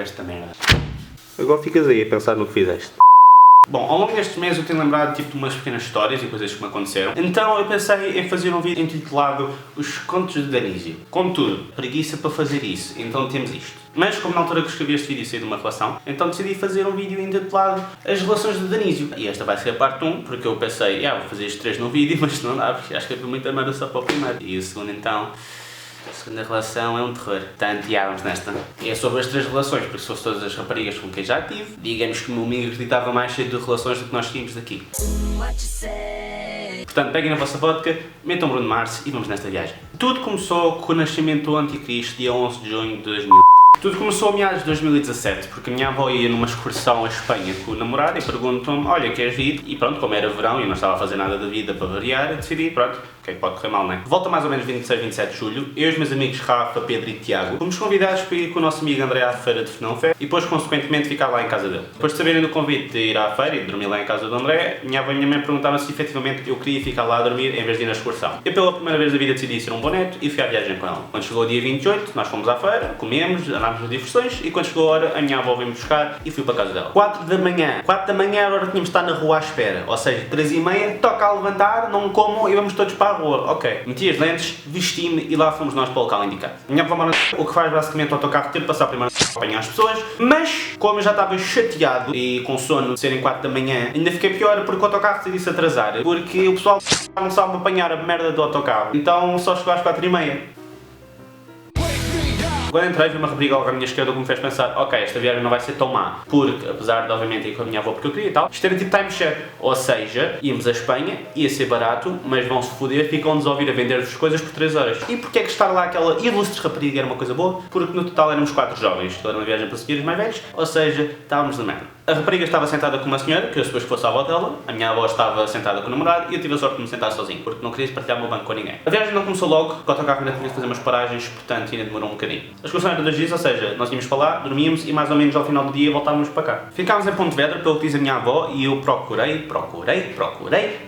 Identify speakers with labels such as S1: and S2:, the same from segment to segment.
S1: sobre esta merda.
S2: Agora ficas aí a pensar no que fizeste.
S1: Bom, ao longo destes meses eu tenho lembrado tipo de umas pequenas histórias e coisas que me aconteceram. Então eu pensei em fazer um vídeo intitulado Os Contos de Danísio. Contudo, preguiça para fazer isso, então temos isto. Mas como na altura que escrevi este vídeo saí de uma relação, então decidi fazer um vídeo intitulado As Relações de Danísio. E esta vai ser a parte 1, porque eu pensei, vou fazer estes 3 num vídeo, mas não dá, porque acho que é muita merda só para o primeiro. E o segundo então... A segunda relação é um terror. Portanto, vamos nesta. E é sobre as 3 relações, porque se fosse todas as raparigas com quem já tive, digamos que o meu amigo acreditava mais cheio de relações do que nós tínhamos daqui. Portanto, peguem na vossa vodka, metam Bruno Mars e vamos nesta viagem. Tudo começou com o nascimento do Anticristo, dia 11 de junho de 2000. Tudo começou a meados de 2017, porque a minha avó ia numa excursão à Espanha com o namorado e perguntou-me, olha, queres ir? E pronto, como era verão e eu não estava a fazer nada da vida para variar, eu decidi, pronto, ok, pode correr mal, não é? Volta mais ou menos 26, 27 de julho, eu e os meus amigos Rafa, Pedro e Tiago fomos convidados para ir com o nosso amigo André à feira de Fernão-Ferro e depois, consequentemente, ficar lá em casa dele. Depois de saberem do convite de ir à feira e de dormir lá em casa do André, minha avó e minha mãe perguntaram se efetivamente eu queria ficar lá a dormir em vez de ir na excursão. Eu pela primeira vez da vida decidi ser um bom neto e fui à viagem com ela. Quando chegou o dia 28, nós fomos à feira, comemos, andámos nas diversões e quando chegou a hora, a minha avó veio-me buscar e fui para a casa dela. 4 da manhã era a hora que tínhamos de estar na rua à espera, ou seja, 3h30, toca a levantar, não comam e vamos todos para a rua. Ok, meti as lentes, vesti-me e lá fomos nós para o local indicado. A minha avó mora o que faz basicamente o autocarro ter de passar primeiro a apanhar as pessoas, mas como eu já estava chateado e com sono de serem 4 da manhã, ainda fiquei pior porque o autocarro decidiu-se atrasar, porque o pessoal não sabe apanhar a merda do autocarro, então só chegou às 4h30. Quando entrei, vi uma rapariga logo à minha esquerda que me fez pensar, ok, esta viagem não vai ser tão má, porque, apesar de, obviamente, ir com a minha avó porque eu queria e tal, isto era tipo timeshare, ou seja, íamos à Espanha, ia ser barato, mas vão-se foder, ficam-nos a ouvir a vender-vos coisas por 3 horas. E porquê é que estar lá aquela ilustre rapariga era uma coisa boa? Porque no total éramos 4 jovens, toda uma viagem para senhores mais velhos, ou seja, estávamos na merda. A rapariga estava sentada com uma senhora, que eu supus que fosse a avó dela, a minha avó estava sentada com o namorado e eu tive a sorte de me sentar sozinho, porque não queria partilhar o meu banco com ninguém. A viagem não começou logo, porque o autocarro ainda tinha de fazer umas paragens, portanto ainda demorou um bocadinho. A excursão era 2 dias, ou seja, nós íamos para lá, dormíamos e mais ou menos ao final do dia voltávamos para cá. Ficámos em Pontevedra, pelo que diz a minha avó, e eu procurei,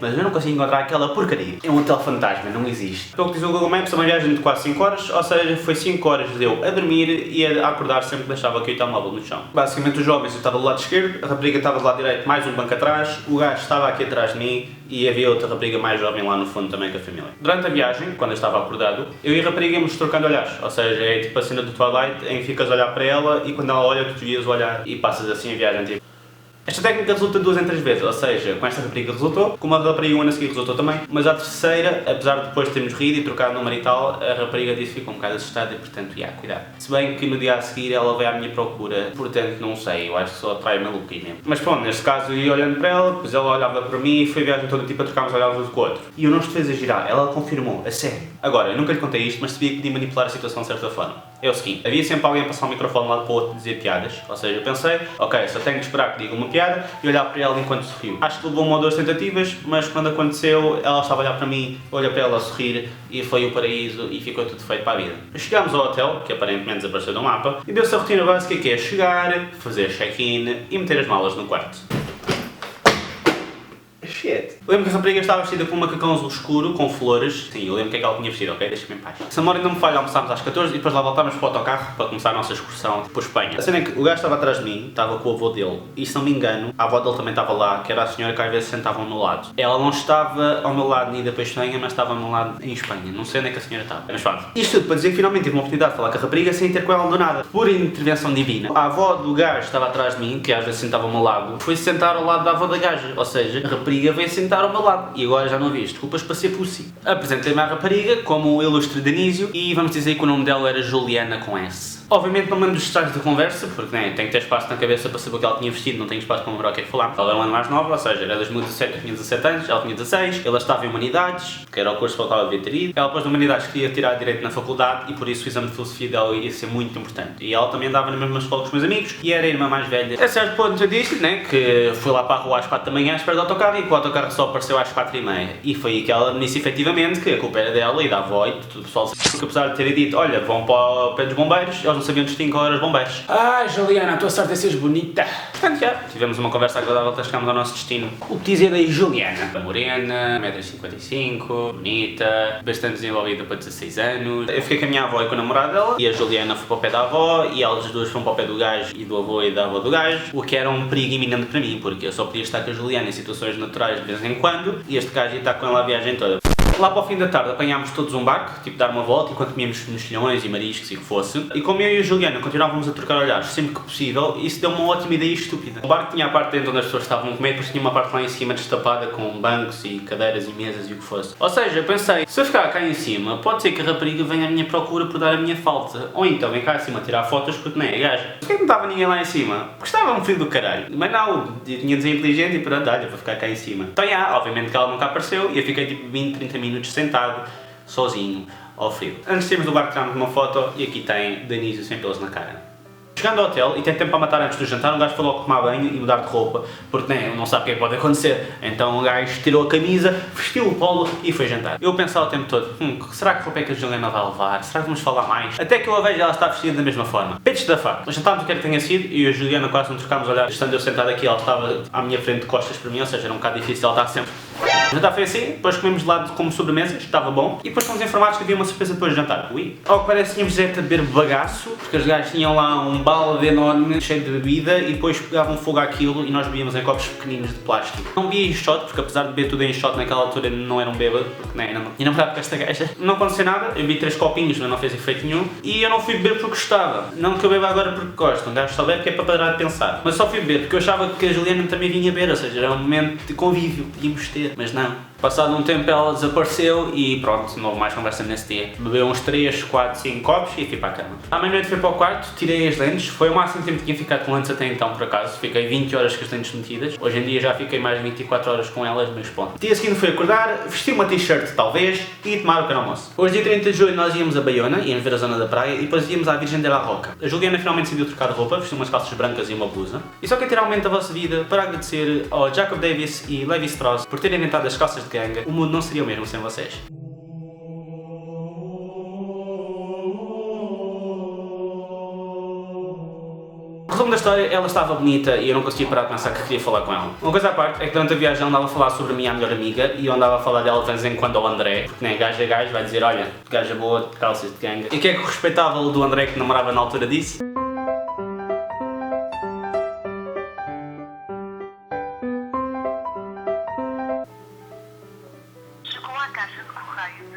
S1: mas eu não consigo encontrar aquela porcaria. É um hotel fantasma, não existe. Pelo que diz o Google Maps, é uma viagem de quase 5 horas, ou seja, foi 5 horas de eu a dormir e a acordar sempre que deixava aqui o telemóvel no chão. Basicamente os jovens eu estava do lado esquerdo, a rapariga estava do lado direito, mais um banco atrás, o gajo estava aqui atrás de mim e havia outra rapariga mais jovem lá no fundo também com a família. Durante a viagem, quando eu estava acordado, eu e a rapariga íamos trocando olhares, ou seja, é tipo a cena do Twilight em que ficas a olhar para ela e quando ela olha tu desvias o olhar e passas assim a viagem tipo. Esta técnica resulta 2 em 3 vezes, ou seja, com esta rapariga resultou, com uma rapariga a seguir resultou também, mas à terceira, apesar de depois termos rido e trocado número e tal, a rapariga disse que ficou um bocado assustada e portanto, cuidado. Se bem que no dia a seguir ela veio à minha procura, portanto não sei, eu acho que só atrai maluquinha. Mas pronto, neste caso eu ia olhando para ela, depois ela olhava para mim e foi a viagem toda tipo a trocarmos olhares uns com o outro. E eu não estou a exagerar, ela confirmou, a sério. Agora, eu nunca lhe contei isto, mas sabia que podia manipular a situação de certa forma. É o seguinte, havia sempre alguém a passar o microfone de um lado para o outro e dizer piadas, ou seja, eu pensei, ok, só tenho de esperar que diga uma piada e olhar para ela enquanto sorriu. Acho que levou 1 ou 2 tentativas, mas quando aconteceu, ela estava a olhar para mim, olha para ela a sorrir e foi o paraíso e ficou tudo feito para a vida. Chegámos ao hotel, que aparentemente desapareceu do mapa, e deu-se a rotina básica que é chegar, fazer check-in e meter as malas no quarto. Shit. Lembro que a rapariga estava vestida com um macacão azul escuro, com flores. Sim, eu lembro que é que ela tinha vestido, ok? Deixa-me em paz. Se a memória não me falha, almoçámos às 14 e depois lá voltámos para o autocarro para começar a nossa excursão por Espanha. A cena é que o gajo estava atrás de mim, estava com o avô dele, e se não me engano, a avó dele também estava lá, que era a senhora que às vezes sentava ao meu lado. Ela não estava ao meu lado nem da Espanha, mas estava ao meu lado em Espanha. Não sei onde é que a senhora estava. Mas pronto. Isto tudo para dizer que finalmente tive uma oportunidade de falar com a rapariga sem ter com ela do nada. Por intervenção divina. A avó do gajo estava atrás de mim, que às vezes sentava ao meu lado, foi sentar ao lado da avó da gaja. Ou seja, a rapariga veio sentar ao meu lado. E agora já não havia desculpas para ser pussy. Apresentei-me à rapariga como o ilustre Danísio e vamos dizer que o nome dela era Juliana com S. Obviamente não me lembro dos detalhes da conversa, porque tem que ter espaço na cabeça para saber o que ela tinha vestido, não tenho espaço para lembrar o que é que falámos. Ela era um ano mais nova, ou seja, era 2017, eu tinha 17 anos, ela tinha 16, ela estava em Humanidades, que era o curso para o qual ela devia ter ido. Ela depois de Humanidades queria tirar Direito na faculdade e por isso o exame de filosofia dela ia ser muito importante. E ela também andava na mesma escola com os meus amigos e era a irmã mais velha. A certo ponto eu disse, que fui lá para a rua às 4 da manhã à espera do autocarro e que o autocarro só apareceu às 4h30. E foi aí que ela me disse efetivamente que a culpa era dela e da avó e tudo o pessoal, porque apesar de terem dito, olha, vão para o pé dos bombeiros, eles não sabiam distinguir qual eram os bombeiros.
S3: Ai, Juliana, a tua sorte é seres bonita.
S1: Portanto, já, tivemos uma conversa agradável até chegámos ao nosso destino.
S3: O que dizer da Juliana?
S1: Morena, 1,55m, bonita, bastante desenvolvida para 16 anos. Eu fiquei com a minha avó e com a namorada dela, e a Juliana foi para o pé da avó, e elas duas foram para o pé do gajo e do avô e da avó do gajo, o que era um perigo iminente para mim, porque eu só podia estar com a Juliana em situações naturais de vez em quando, e este gajo ia estar com ela a viagem toda. Lá para o fim da tarde apanhámos todos um barco, tipo dar uma volta, enquanto comíamos mexilhões e mariscos e o que fosse. E como eu e a Juliana continuávamos a trocar olhares sempre que possível, isso deu uma ótima ideia estúpida. O barco tinha a parte dentro onde as pessoas estavam a comer, depois tinha uma parte lá em cima destapada com bancos e cadeiras e mesas e o que fosse. Ou seja, eu pensei, se eu ficar cá em cima, pode ser que a rapariga venha à minha procura por dar a minha falta. Ou então vem cá acima tirar fotos porque nem é gaja. Por que não estava ninguém lá em cima? Porque estava um filho do caralho. Mas não, eu tinha de ser inteligente e pronto, olha, vou ficar cá em cima. Então, obviamente que ela nunca apareceu e eu fiquei tipo 20, 30 minutos sentado, sozinho, ao frio. Antes de termos do barco, tirámos uma foto e aqui tem Denise sem pelos na cara. Chegando ao hotel, e tem tempo para matar antes do jantar, um gajo falou tomar banho e mudar de roupa, porque nem, não sabe o que é que pode acontecer. Então o gajo tirou a camisa, vestiu o polo e foi jantar. Eu pensava o tempo todo, será que roupa é que a Juliana vai levar? Será que vamos falar mais? Até que eu a vejo e ela está vestida da mesma forma. Bitch da faca. Nós jantámos o que é que tenha sido e eu e a Juliana quase não trocámos olhares. Estando eu sentado aqui, ela estava à minha frente de costas para mim, ou seja, era um bocado difícil, ela estar sempre... O jantar foi assim, depois comemos de lado como sobremesas, estava bom, e depois fomos informados que havia uma surpresa depois do jantar. Ui. Ao que parece tínhamos direito a beber bagaço, porque os gajos tinham lá um balde enorme, cheio de bebida, e depois pegavam fogo àquilo e nós bebíamos em copos pequeninos de plástico. Não bebia em shot, porque apesar de beber tudo em shot naquela altura não era um bêbado, porque nem, não tinha namorado com esta gaja. Não aconteceu nada, eu bebi 3 copinhos, mas não fez efeito nenhum, e eu não fui beber porque gostava. Não que eu beba agora porque gosto, um gajo só bebe porque é para parar de pensar. Mas só fui beber porque eu achava que a Juliana também vinha beber, ou seja, era um momento de convívio, podíamos ter, mas não. Passado um tempo ela desapareceu e pronto, não houve mais conversa nesse dia. Bebeu uns 3, 4, 5 copos e fui para a cama. À meia-noite fui para o quarto, tirei as lentes, foi o máximo tempo que tinha ficado com lentes até então por acaso. Fiquei 20 horas com as lentes metidas, hoje em dia já fiquei mais de 24 horas com elas, mas pronto. Dia seguinte fui acordar, vestir uma t-shirt talvez e tomar o pequeno almoço. Hoje dia 30 de julho nós íamos a Baiona, íamos ver a zona da praia e depois íamos à Virgem de la Roca. A Juliana finalmente decidiu trocar de roupa, vestiu umas calças brancas e uma blusa. E só quero tirar um momento da vossa vida para agradecer ao Jacob Davis e Levi Strauss por terem inventado as calças de ganga. O mundo não seria o mesmo sem vocês. Resumo da história, ela estava bonita e eu não conseguia parar de pensar que queria falar com ela. Uma coisa à parte é que durante a viagem ela andava a falar sobre a minha melhor amiga e eu andava a falar dela de vez em quando ao André, porque nem gajo é gajo, vai dizer, olha, gaja boa, de calças de ganga. E o que é que o respeitável do André que namorava na altura disse?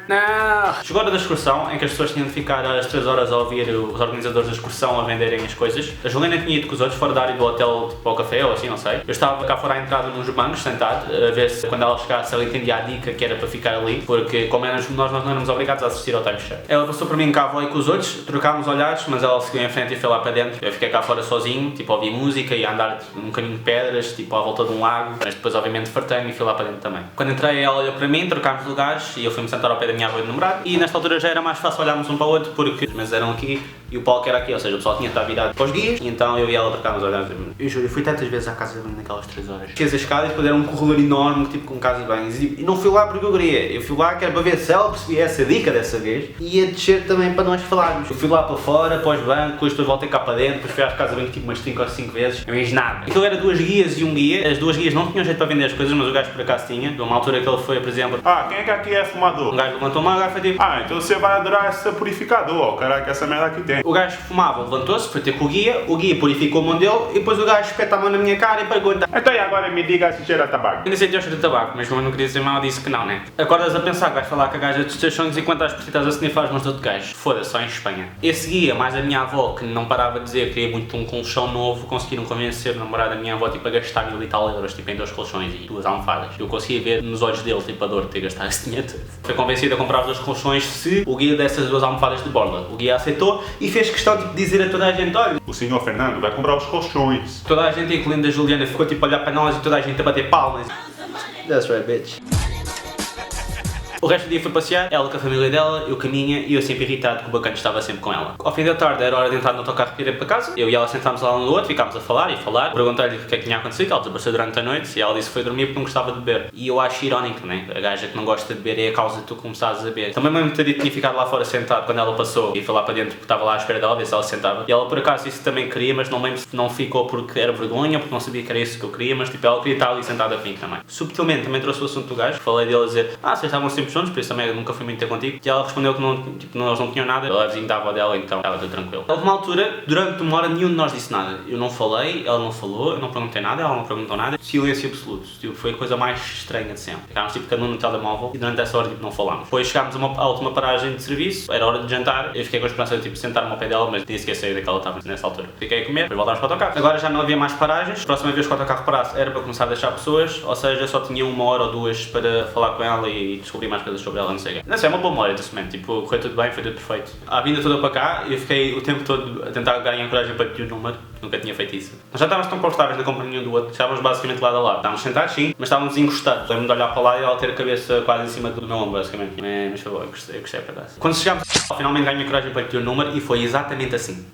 S1: Não! Chegou a hora da excursão, em que as pessoas tinham de ficar às 3 horas a ouvir os organizadores da excursão a venderem as coisas. A Juliana tinha ido com os outros fora da área do hotel, tipo ao café ou assim, não sei. Eu estava cá fora à entrada nos bancos, sentado, a ver se quando ela chegasse ela entendia a dica que era para ficar ali, porque como nós não éramos obrigados a assistir ao timeshare. Ela passou por mim cá, vou aí com os outros, trocámos olhares, mas ela seguiu em frente e foi lá para dentro. Eu fiquei cá fora sozinho, tipo a ouvir música e a andar num caminho de pedras, tipo à volta de um lago, mas depois obviamente fartei-me e fui lá para dentro também. Quando entrei ela olhou para mim, trocámos lugares e eu fui-me sentar ao pé da minha avó e do namorado e nesta altura já era mais fácil olharmos um para o outro porque os meses eram aqui e o palco era aqui, ou seja, o pessoal tinha de estar virado para os guias e então eu e ela trocámos olhares. Eu juro, eu fui tantas vezes à casa de banho naquelas 3 horas. Fiz a escada e depois era um corredor enorme, tipo com casa de banhos e não fui lá porque eu queria, eu fui lá que era para ver se ela percebia essa dica dessa vez e ia descer também para nós falarmos. Eu fui lá para fora, para os bancos, depois voltei cá para dentro, depois fui à casa de banho tipo umas 5 ou 5 vezes, não fiz nada. Aquilo era 2 guias e um guia, as 2 guias não tinham jeito para vender as coisas, mas o gajo por acaso tinha. De uma altura que ele foi, por exemplo,
S4: quem é que aqui é fumador?
S1: um gajo levantou uma garrafa e tipo,
S4: Então você vai adorar esse purificador, caralho, que essa merda aqui tem.
S1: o gajo fumava, levantou-se, foi ter com o guia purificou a mão dele e depois o gajo espeta a mão na minha cara e pergunta:
S4: Então e agora me diga se cheira a tabaco.
S1: ainda sei de cheiro de tabaco, mas como eu não queria dizer mal, disse que não, né? Acordas a pensar que vais falar com a gaja dos teus sonhos enquanto estás por a snifar as mãos do outro gajo. Foda-se, só em Espanha. Esse guia, mais a minha avó, que não parava de dizer que queria muito um colchão novo, conseguiram convencer o namorado da minha avó tipo, a gastar 1000 e tal euros tipo, em 2 colchões e 2 almofadas. Eu conseguia ver nos olhos dele tipo, a dor de ter gastado esse dinheiro. Foi convencido a comprar os 2 colchões se o guia dessas 2 almofadas de borla. O guia aceitou e fez questão tipo, de dizer a toda a gente: olha,
S4: O senhor Fernando vai comprar os colchões.
S1: toda a gente, incluindo a Juliana, ficou tipo a olhar para nós e toda a gente a bater palmas. That's right, bitch. O resto do dia foi passear, ela com a família dela, eu com a minha, e eu sempre irritado que o bacana estava sempre com ela. Ao fim da tarde era hora de entrar no autocarro para ir para casa, eu e ela sentámos lá um no outro, ficámos a falar, perguntei-lhe o que é que tinha acontecido, ela desapareceu durante a noite, e ela disse que foi dormir porque não gostava de beber. E eu acho irónico, né? A gaja que não gosta de beber é a causa de tu começares a beber. Também me ter dito que tinha ficado lá fora sentado quando ela passou, e foi lá para dentro porque estava lá à espera dela, ver se ela se sentava. E ela por acaso isso também queria, mas não lembro se não ficou porque era vergonha, porque não sabia que era isso que eu queria, mas tipo, ela queria estar ali sentada comigo também. Subtilmente também trouxe o assunto do gajo, falei dele a dizer, vocês estavam sempre juntos, por isso também eu nunca fui muito ter contigo. E ela respondeu que não, tipo, eles não tinham nada, ela é vizinha da avó dela, então estava tudo tranquilo. Houve uma altura, durante uma hora, nenhum de nós disse nada. Eu não falei, ela não falou, eu não perguntei nada, ela não perguntou nada. Silêncio absoluto. Tipo, foi a coisa mais estranha de sempre. Ficámos tipo cada um no telemóvel e durante essa hora tipo, não falámos. Depois chegámos à última paragem de serviço, era hora de jantar, eu fiquei com a esperança de tipo, sentar-me ao pé dela, mas tinha esquecido daquela estava nessa altura. Fiquei a comer, depois voltámos para o autocarro. Agora já não havia mais paragens, a próxima vez que o autocarro parasse era para começar a deixar pessoas, ou seja, só tinha uma hora ou duas para falar com ela e descobrir mais coisas sobre ela, não sei o quê. Não sei, é uma boa memória desse momento, tipo, correu tudo bem, foi tudo perfeito. A vinda toda para cá, eu fiquei o tempo todo a tentar ganhar coragem para pedir o número, nunca tinha feito isso. Nós já estávamos tão confortáveis na companhia um do outro, estávamos basicamente lado a lado. Estávamos sentados sim, mas estávamos encostados. Lembro-me de olhar para lá e ela ter a cabeça quase em cima do meu ombro, basicamente. Mas foi bom, eu gostei para casa. Quando chegámos, finalmente ganhei coragem para pedir o número e foi exatamente assim.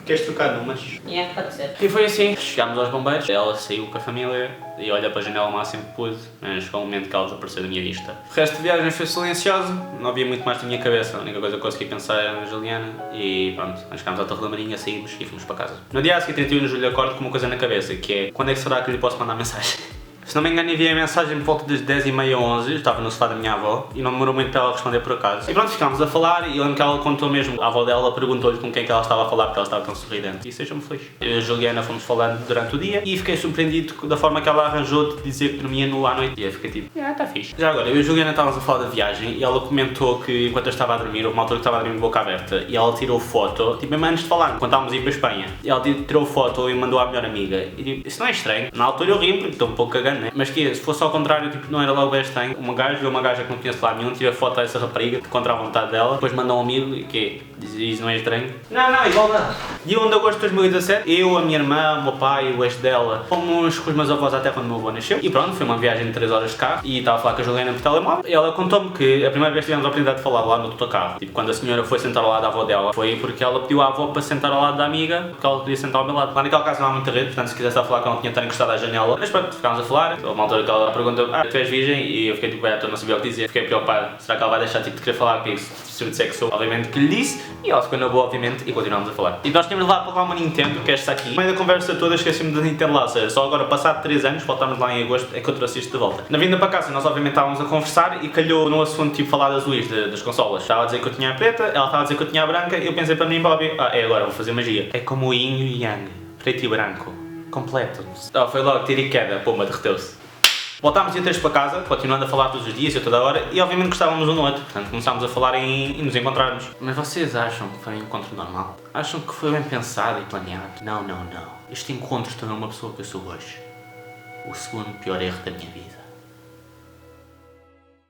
S1: Queres trocar números?
S5: Pode ser.
S1: E foi assim, chegámos aos bombeiros, ela saiu com a família e olha para a janela o máximo que pude, mas chegou um momento que ela desapareceu da minha vista. O resto de viagem foi silencioso, não havia muito mais na minha cabeça, a única coisa que eu consegui pensar era na Juliana e pronto, nós chegámos à Torre da Marinha, saímos e fomos para casa. No dia a seguir, 31 de julho, acordo com uma coisa na cabeça, que é, quando é que será que lhe posso mandar mensagem? Se não me engano, enviei a mensagem por volta das 10h30, 11h, estava no sofá da minha avó e não demorou muito para ela responder por acaso. E pronto, ficámos a falar e eu lembro que ela contou mesmo, a avó dela perguntou-lhe com quem que ela estava a falar porque ela estava tão sorridente. E seja-me feliz. Eu e a Juliana fomos falando durante o dia e fiquei surpreendido da forma que ela arranjou de dizer que dormia nu à noite. E eu fiquei tipo, está fixe. Já agora, eu e a Juliana estávamos a falar da viagem e ela comentou que enquanto eu estava a dormir, houve uma altura que estava a dormir de boca aberta e ela tirou foto, tipo mesmo antes de falar, quando estávamos a ir para a Espanha. E ela tirou foto e mandou à melhor amiga. E tipo, isso não é estranho. Na altura eu ri porque estou um pouco cagando, né? Mas que se fosse ao contrário, tipo, não era logo bem estranho. Uma gaja que não conheço lá nenhum, tirou a foto dessa rapariga contra a vontade dela, depois mandou um amigo e que isso não é estranho? Não, igual não. Dia 1 de agosto de 2017, eu, a minha irmã, o meu pai, o ex dela, fomos com os meus avós até quando o meu avô nasceu. E pronto, foi uma viagem de 3 horas de carro e estava a falar com a Juliana por telemóvel. E ela contou-me que a primeira vez que tivemos a oportunidade de falar lá no autocarro, tipo, quando a senhora foi sentar ao lado da avó dela, foi porque ela pediu à avó para sentar ao lado da amiga, porque ela queria sentar ao meu lado. Lá naquele caso não há muita rede, portanto se quisesse falar com ela tinha de estar encostado à janela. Mas pronto, ficámos a falar. Houve uma altura que ela perguntou, tu és virgem? E eu fiquei tipo, não sabia o que dizer. Fiquei preocupado, será que ela vai deixar tipo, de querer falar comigo se eu disser que sou? Obviamente que lhe disse, e ela ficou na boa, obviamente, e continuámos a falar. E nós tínhamos lá para lá uma Nintendo, que é esta aqui. No meio da conversa toda esqueci-me da Nintendo lá, ou seja, só agora passado 3 anos, voltámos lá em agosto, é que eu trouxe isto de volta. Na vinda para casa, nós obviamente estávamos a conversar e calhou no assunto tipo falar das Luís, das consolas. Estava a dizer que eu tinha a preta, ela estava a dizer que eu tinha a branca, e eu pensei para mim, Bobby, é agora, vou fazer magia. É como o yin e o yang, preto e branco, completo. Foi logo tiro e queda, puma, derreteu-se. Voltámos dia 3 para casa, continuando a falar todos os dias e a toda hora, e obviamente gostávamos um no outro, portanto começámos a falar em nos encontrarmos. Mas vocês acham que foi um encontro normal? Acham que foi bem pensado e planeado? Não. Este encontro tornou uma pessoa que eu sou hoje. O segundo pior erro da minha vida.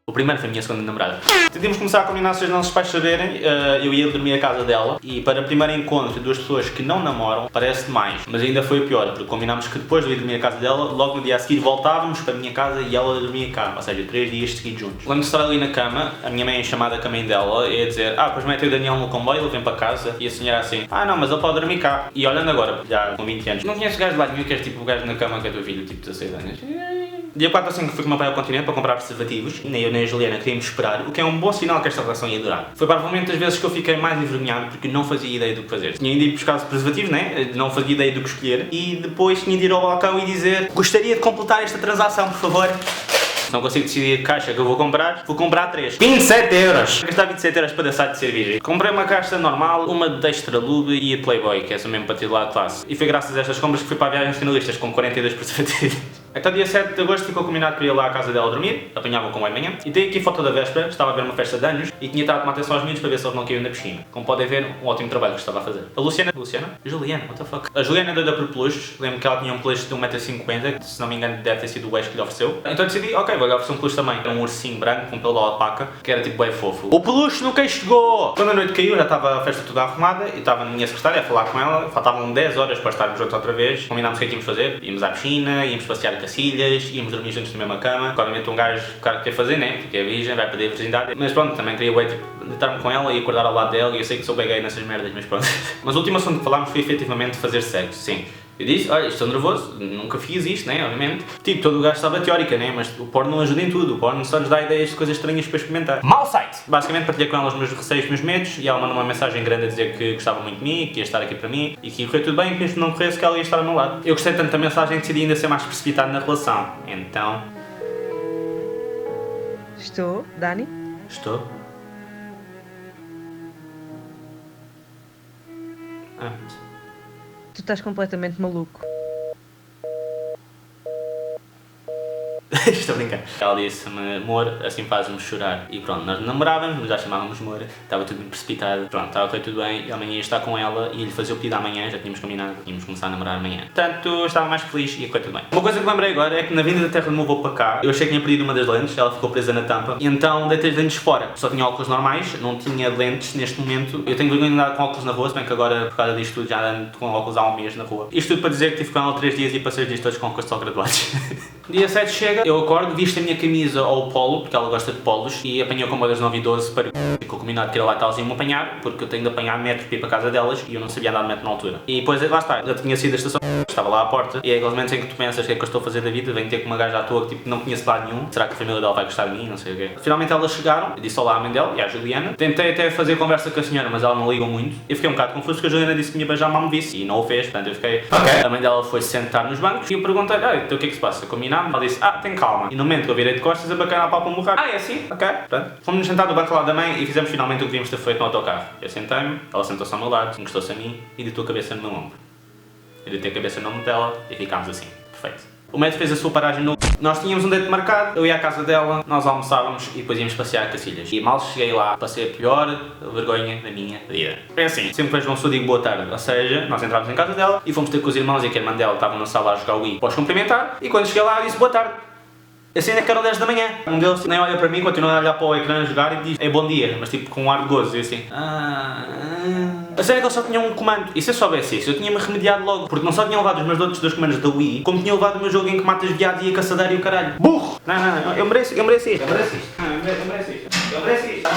S1: O primeiro foi a minha segunda namorada. Decidimos começar a combinar se os nossos pais saberem, eu ia dormir à casa dela, e para o primeiro encontro de duas pessoas que não namoram, parece demais, mas ainda foi o pior, porque combinámos que depois de eu ir dormir à casa dela, logo no dia a seguir voltávamos para a minha casa e ela dormia cá, ou seja, 3 dias seguidos juntos. Quando estar ali na cama, a minha mãe, chamada com a mãe dela, ia dizer, pois mete o Daniel no comboio, ele vem para casa, e a senhora assim, não, mas ele pode dormir cá. E olhando agora, já com 20 anos, não conheço gajo de lá nenhum que és tipo o gajo na cama que é teu filho, tipo 16 anos. Dia 4 assim que fui com o meu pai ao continente para comprar preservativos, nem eu nem a Juliana queríamos esperar, o que é um bom sinal que esta relação ia durar. Foi provavelmente das vezes que eu fiquei mais envergonhado porque não fazia ideia do que fazer. Tinha ido ir buscar os preservativos, né? Não fazia ideia do que escolher, e depois tinha de ir ao balcão e dizer, gostaria de completar esta transação, por favor. Se não consigo decidir a caixa que eu vou comprar 3. 27 euros! Gastar 27 euros para deixar de ser virgem. Comprei uma caixa normal, uma de Extra Lube e a Playboy, que é essa mesmo para ter lá de classe. E foi graças a estas compras que fui para a viagem finalistas com 42 preservativos. Então dia 7 de agosto ficou combinado para ir lá à casa dela dormir, apanhava com o manhã, e dei aqui foto da véspera, estava a ver uma festa de anos e tinha estado a tomar atenção aos miúdos para ver se eles não caíam na piscina. Como podem ver, um ótimo trabalho que estava a fazer. A Juliana, what the fuck? A Juliana é doida por peluches, lembro que ela tinha um peluche de 1,50m, que se não me engano deve ter sido o ex que lhe ofereceu. Então decidi, ok, vou-lhe oferecer um peluche também. Era um ursinho branco com pelo de alpaca, que era tipo bem fofo. O peluche nunca chegou! Quando a noite caiu, já estava a festa toda arrumada e estava na minha secretária a falar com ela, faltavam 10 horas para estarmos juntos outra vez. Combinámos o que é que íamos fazer, íamos à piscina, íamos passear com a Cacilhas, íamos dormir juntos na mesma cama. Obviamente um gajo, claro que quer fazer, né? Porque é virgem, vai perder a virgindade. Mas pronto, também queria deitar-me com ela e acordar ao lado dela. E eu sei que sou bem gay nessas merdas, mas pronto. Mas o último assunto que falámos foi efetivamente fazer sexo, sim. Eu disse, olha, estou nervoso, nunca fiz isto, né, obviamente. Tipo, todo o gajo sabe a teórica, né, mas o porno não ajuda em tudo. O porno só nos dá ideias de coisas estranhas para experimentar.
S3: Mau site!
S1: Basicamente partilhei com ela os meus receios, os meus medos, e ela mandou uma mensagem grande a dizer que gostava muito de mim, que ia estar aqui para mim, e que ia correr tudo bem, que mesmo não corresse, que ela ia estar ao meu lado. Eu gostei tanto da mensagem que decidi ainda ser mais precipitado na relação. Então...
S5: Estou, Dani?
S1: Estou? Ah...
S5: Tu estás completamente maluco.
S1: Estou a brincar. Ela disse-me, amor, assim faz-me chorar. E pronto, nós namorávamos, já chamávamos amor, estava tudo muito precipitado. Pronto, estava a correr tudo bem, e amanhã ia estar com ela e lhe fazia o pedido amanhã, já tínhamos combinado, tínhamos começar a namorar amanhã. Portanto, eu estava mais feliz e ia correr tudo bem. Uma coisa que lembrei agora é que na vinda da terra do meu avô para cá, eu achei que tinha perdido uma das lentes, ela ficou presa na tampa, e então deitei as lentes fora. Só tinha óculos normais, não tinha lentes neste momento. Eu tenho vergonha de andar com óculos na rua, se bem que agora, por causa disto tudo, já ando com óculos há um mês na rua. Isto tudo para dizer que tive com ela 3 dias e passei os dias todos com óculos só graduados. Dia 7 chega, eu acordo, visto a minha camisa ao polo, porque ela gosta de polos, e apanhou com uma das 9 e 12 para ficou combinado que era lá talzinho me apanhar, porque eu tenho de apanhar metro para ir para a casa delas e eu não sabia andar de metro na altura. E depois, lá está, já tinha sido da estação, estava lá à porta, e é aqueles momentos em que tu pensas o que é que eu estou a fazer da vida, venho ter com uma gaja à toa que tipo, não conheço lado nenhum, será que a família dela vai gostar de mim, não sei o quê. Finalmente elas chegaram, eu disse olá à mãe dela e à Juliana, tentei até fazer conversa com a senhora, mas ela não ligou muito, eu fiquei um bocado confuso porque a Juliana disse que me ia beijar mal me visse, e não o fez, portanto eu fiquei, ok. A mãe dela foi sentar nos bancos e eu perguntei, então o que é que se passa? Combinámos? Ela disse, tem calma. E no momento que eu virei de costas, a bacana a pau para me borrar. É assim? Ok. Portanto, fomos-nos sentar do banco lá da mãe e fizemos finalmente o que devíamos ter feito no autocarro. Eu sentei-me, ela sentou-se ao meu lado, encostou-se a mim e deitou a cabeça no meu ombro. Eu deitei a cabeça no ombro dela e ficámos assim. Perfeito. O médico fez a sua paragem no... Nós tínhamos um date marcado, eu ia à casa dela, nós almoçávamos e depois íamos passear a Cacilhas. E mal cheguei lá, passei a pior vergonha da minha vida. É assim, sempre que vejo uma pessoa digo boa tarde, ou seja, nós entramos em casa dela e fomos ter com os irmãos e que a irmã dela estava na sala a jogar o Wii. Podes cumprimentar e quando cheguei lá disse boa tarde. Assim ainda que eram 10 da manhã. Um deles nem olha para mim, continua a olhar para o ecrã a jogar e diz bom dia, mas tipo com um ar de gozo e assim. A sério que ele só tinha um comando. E se eu soubesse isso, eu tinha-me remediado logo. Porque não só tinha levado os meus outros 2 comandos da Wii, como tinha levado o meu jogo em que matas viado e a caçadeira e o caralho. Burro! Não, eu mereço isto. Eu mereço isto. Eu mereço isto.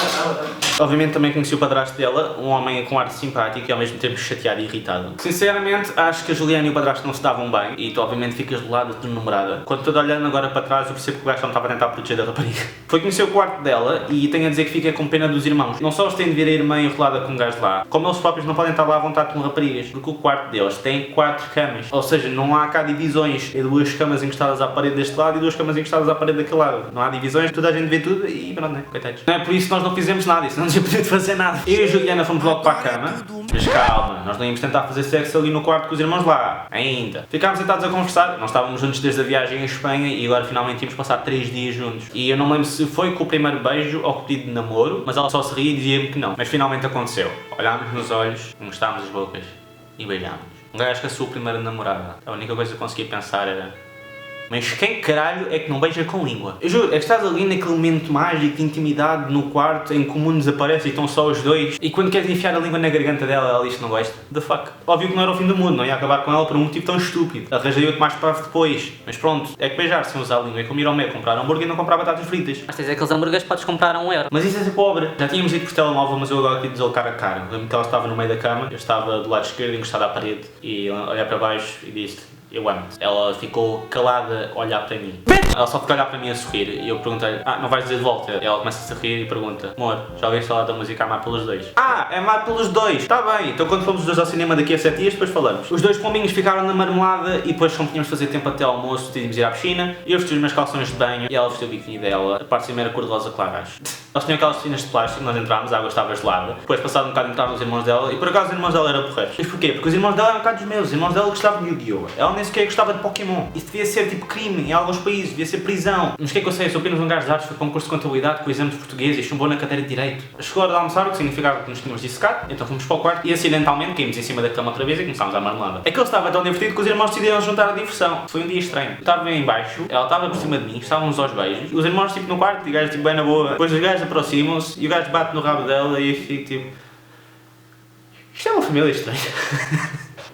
S1: Obviamente também conheci o padrasto dela, um homem com ar simpático e ao mesmo tempo chateado e irritado. Sinceramente, acho que a Juliana e o padrasto não se davam bem e tu obviamente ficas do lado da tua namorada. Quando estou olhando agora para trás, eu percebo que o gajo não estava a tentar proteger da rapariga. Foi conhecer o quarto dela e tenho a dizer que fiquei com pena dos irmãos. Não só os têm de ver a irmã enrolada com um gajo lá, como eles próprios não podem estar lá à vontade com raparigas, porque o quarto deles tem 4 camas. Ou seja, não há cá divisões. É 2 camas encostadas à parede deste lado e 2 camas encostadas à parede daquele lado. Não há divisões, toda a gente vê tudo e pronto, né? Coitados. Não é por isso que nós não fizemos nada, isso não nos impediu de fazer nada. Eu e a Juliana fomos logo para a cama, mas calma, nós não íamos tentar fazer sexo ali no quarto com os irmãos lá, ainda. Ficámos sentados a conversar, nós estávamos juntos desde a viagem em Espanha e agora finalmente íamos passar 3 dias juntos. E eu não me lembro se foi com o primeiro beijo ou com o pedido de namoro, mas ela só se ria e dizia-me que não. Mas finalmente aconteceu. Olhámos nos olhos, encostámos as bocas e beijámos. Um gajo com a sua primeira namorada. A única coisa que eu conseguia pensar era: mas quem caralho é que não beija com língua? Eu juro, é que estás ali naquele momento mágico de intimidade no quarto em que o mundo desaparece e estão só os dois e quando queres enfiar a língua na garganta dela, ela diz que não gosta. The fuck? Óbvio que não era o fim do mundo, não ia acabar com ela por um motivo tão estúpido. Arranjei outro mais parvo depois. Mas pronto, é que beijar sem usar a língua é como ir ao Mac comprar hambúrguer e não comprar batatas fritas.
S6: Mas tens aqueles hambúrgueres que podes comprar a €1.
S1: Mas isso é ser pobre. Já tínhamos ido por telemóvel, mas eu agora queria dizer cara a cara. Lembro que ela estava no meio da cama, eu estava do lado esquerdo encostado à parede e olhar para baixo e disse: eu amo-te. Ela ficou calada a olhar para mim. Ela só ficou a olhar para mim a sorrir e eu perguntei: não vais dizer de volta? Ela começa a rir e pergunta: amor, já ouviste falar da música Amar pelos Dois? É Amar pelos Dois! Está bem, então quando fomos os dois ao cinema daqui a 7 dias, depois falamos. Os 2 pombinhos ficaram na marmelada e depois como tínhamos de fazer tempo até ao almoço, decidimos ir à piscina. Eu vesti os meus calções de banho e ela vestiu o biquíni dela. A parte de cima era cor-de-rosa claro, acho. Eles tinham aquelas piscinas de plástico, nós entrámos, a água estava gelada. Depois, passado um bocado, entraram os irmãos dela e por acaso os irmãos dela eram porreiros. Mas porquê? Porque os irmãos dela eram um bocado dos meus. Os irmãos dela gostavam de Yu-Gi-Oh! Ela nem sequer gostava de Pokémon. Isso devia ser tipo crime em alguns países, devia ser prisão. Mas o que é que eu sei? Eu sou apenas um gajo de artes, foi para um curso de contabilidade com exame de português e chumbou na cadeira de direito. Chegou a hora de almoçar, o que significava que nos tínhamos dissecado, então fomos para o quarto e acidentalmente caímos em cima da cama outra vez e começámos a marmelada. Aquilo estava tão divertido que os irmãos decidiram juntar a diversão. Foi um dia estranho. Eu estava bem em baixo, ela estava por cima de mim, estávamos aos beijos, os irmãos tipo no quarto e o gajo tipo bem na boa. Depois os gajos aproximam-se e o gajo bate no rabo dela e eu fico tipo: isto é uma família estranha.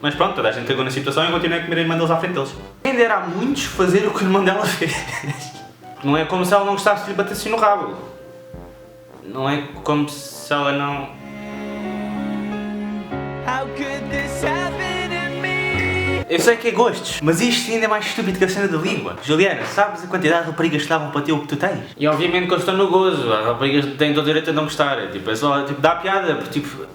S1: Mas pronto, toda a gente cagou na situação e eu continuei a comer a irmã deles à frente deles. Ainda era a muitos fazer o que o irmão dela fez. Não é como se ela não gostasse de lhe bater assim no rabo. Não é como se ela não... Eu sei que é gostos, mas isto ainda é mais estúpido que a cena da língua. Juliana, sabes a quantidade de raparigas que davam para ter o que tu tens? E obviamente que eu estou no gozo, as raparigas têm todo o direito a não gostar. Tipo, é só, tipo, dá piada, porque tipo...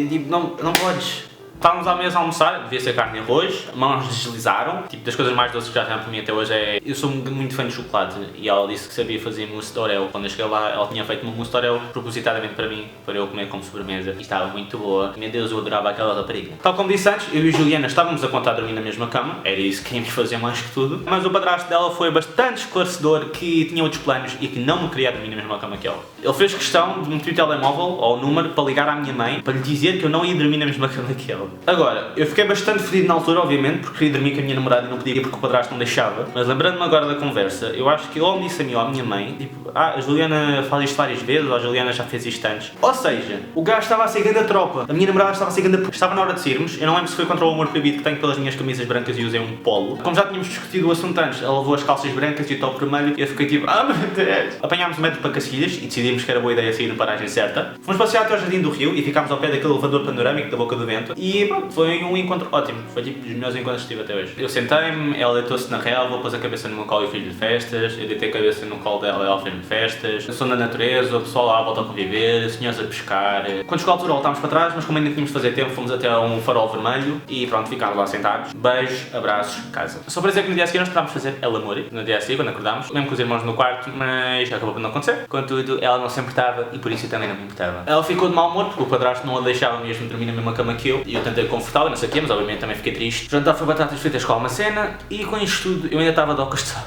S1: Tipo, não podes. Estávamos à mesa a almoçar, devia ser carne e arroz, mãos deslizaram. Tipo, das coisas mais doces que já fizeram para mim até hoje é... Eu sou muito fã de chocolate e ela disse que sabia fazer mousse de Oreo. Quando eu cheguei lá, ela tinha feito uma mousse de Oreo propositadamente para mim, para eu comer como sobremesa. E estava muito boa. Meu Deus, eu adorava aquela rapariga. Tal como disse antes, eu e Juliana estávamos a contar a dormir na mesma cama. Era isso que queríamos fazer mais que tudo. Mas o padrasto dela foi bastante esclarecedor, que tinha outros planos e que não me queria dormir na mesma cama que ela. Ele fez questão de meter o telemóvel ou o número para ligar à minha mãe, para lhe dizer que eu não ia dormir na mesma cama que ela. Agora, eu fiquei bastante fedido na altura, obviamente, porque queria dormir com a minha namorada e não podia porque o padrasto não deixava. Mas lembrando-me agora da conversa, eu acho que ele me disse a mim ou à minha mãe, tipo, a Juliana faz isto várias vezes, ou a Juliana já fez isto antes. Ou seja, o gajo estava a sair grande a tropa, a minha namorada estava a sair grande a... Estava na hora de sairmos, eu não lembro se foi contra o amor proibido que tenho pelas minhas camisas brancas e usei um polo. Como já tínhamos discutido o assunto antes, ela levou as calças brancas e o top vermelho e eu fiquei tipo, meu Deus. Apanhámos o metro para Cacilhas e decidimos que era boa ideia sair na paragem certa. Fomos passear até ao Jardim do Rio e ficámos ao pé daquele elevador panorâmico da Boca do Vento e pronto, foi um encontro ótimo. Foi tipo dos melhores encontros que tive até hoje. Eu sentei-me, ela deitou-se na relva, pôs a cabeça no meu colo e fiz-lhe festas. Eu deitei a cabeça no colo dela e ela fez-me festas. Eu sou na natureza, o pessoal lá volta a conviver, senhores a pescar. Quando chegou a altura voltámos para trás, mas como ainda tínhamos de fazer tempo, fomos até a um farol vermelho e pronto, ficámos lá sentados. Beijos, abraços, casa. Só para dizer que no dia a seguir nós tentámos fazer El Amor. No dia a seguir, quando acordámos, lembro com os irmãos no quarto, mas acabou por não acontecer. Contudo, ela não se importava e por isso eu também não me importava. Ela ficou de mau humor porque o padrasto não a deixava mesmo dormir na mesma cama que eu e eu tentei confortá-la, não sei o quê, mas obviamente também fiquei triste. O jantar foi batatas fritas com uma cena e com isto tudo eu ainda estava de óculos de sol.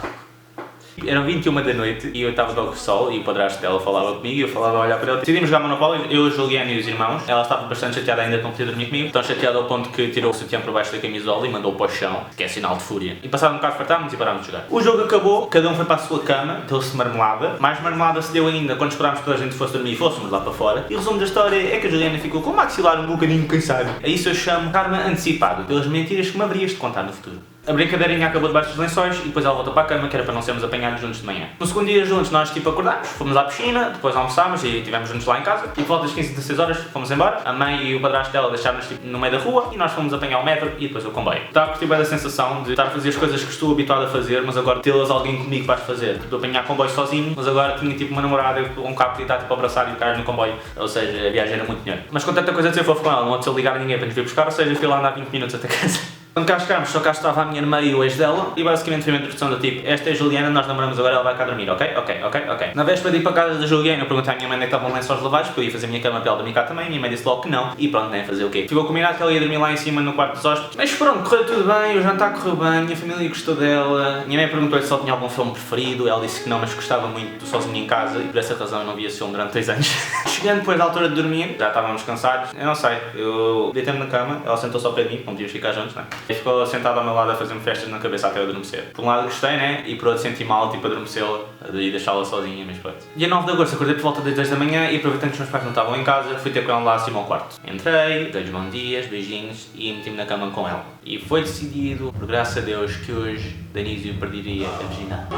S1: Eram 21 da noite e eu estava de óculos de sol e o padrasto dela falava comigo e eu falava a olhar para ele. Decidimos jogar Monopólio, eu, a Juliana e os irmãos. Ela estava bastante chateada ainda de não poder dormir comigo, tão chateada ao ponto que tirou o sutiã por baixo da camisola e mandou-o para o chão, que é sinal de fúria. E passado um bocado fartámos e parámos de jogar. O jogo acabou, cada um foi para a sua cama, deu-se marmelada. Mais marmelada se deu ainda quando esperámos que toda a gente fosse dormir e fôssemos lá para fora. E o resumo da história é que a Juliana ficou com o maxilar um bocadinho cansado. A isso eu chamo karma antecipado, pelas mentiras que me haverias de contar no futuro. A brincadeirinha acabou debaixo dos lençóis e depois ela voltou para a cama, que era para não sermos apanhados juntos de manhã. No segundo dia juntos nós tipo acordámos, fomos à piscina, depois almoçámos e estivemos juntos lá em casa. E por volta das 15 e 16 horas fomos embora. A mãe e o padrasto dela deixaram-nos tipo, no meio da rua e nós fomos apanhar o metro e depois o comboio. Estava a curtir bem da sensação de estar a fazer as coisas que estou habituado a fazer, mas agora tê-las alguém comigo para as fazer. Tipo, apanhar comboio sozinho, mas agora tinha tipo uma namorada, um carro que estava tipo a abraçar e ficar no comboio. Ou seja, a viagem era muito dinheiro. Mas com tanta coisa a dizer fofo com ela, não apeteceu ligar a ninguém para nos vir buscar, ou seja, fui lá andar 20 minutos até casa. Quando cá chegámos, só cá estava a minha irmã e o ex dela, e basicamente foi uma introdução do tipo, esta é a Juliana, nós namoramos agora, ela vai cá dormir, ok? Ok. Na véspera de ir para a casa da Juliana, eu perguntei à minha mãe onde é que estavam lençóis lavados, porque eu ia fazer a minha cama para ela dormir cá também, minha mãe disse logo que não, e pronto, nem fazer o quê? Ficou combinado que ela ia dormir lá em cima no quarto dos hóspedes, mas pronto, correu tudo bem, o jantar correu bem, a minha família gostou dela, minha mãe perguntou-lhe se ela tinha algum filme preferido, ela disse que não, mas gostava muito do Sozinho em Casa, e por essa razão eu não via esse filme durante 3 anos. Chegando depois da altura de dormir, já estávamos cansados, eu não sei, eu deitei-me na cama, ela sentou-se ao pé de mim, como podíamos ficar juntos, né? E ficou sentada ao meu lado a fazer-me festas na cabeça até eu adormecer. Por um lado gostei, né? E por outro senti mal, tipo, adormecê-la e deixá-la sozinha, mas pronto. Dia 9 de agosto acordei por volta das 10 da manhã e aproveitando que os meus pais não estavam em casa, fui ter com ela lá acima ao quarto. Entrei, dei-lhes bons dias, beijinhos e meti-me na cama com ela. E foi decidido, por graças a Deus, que hoje Danísio perderia a virgindade.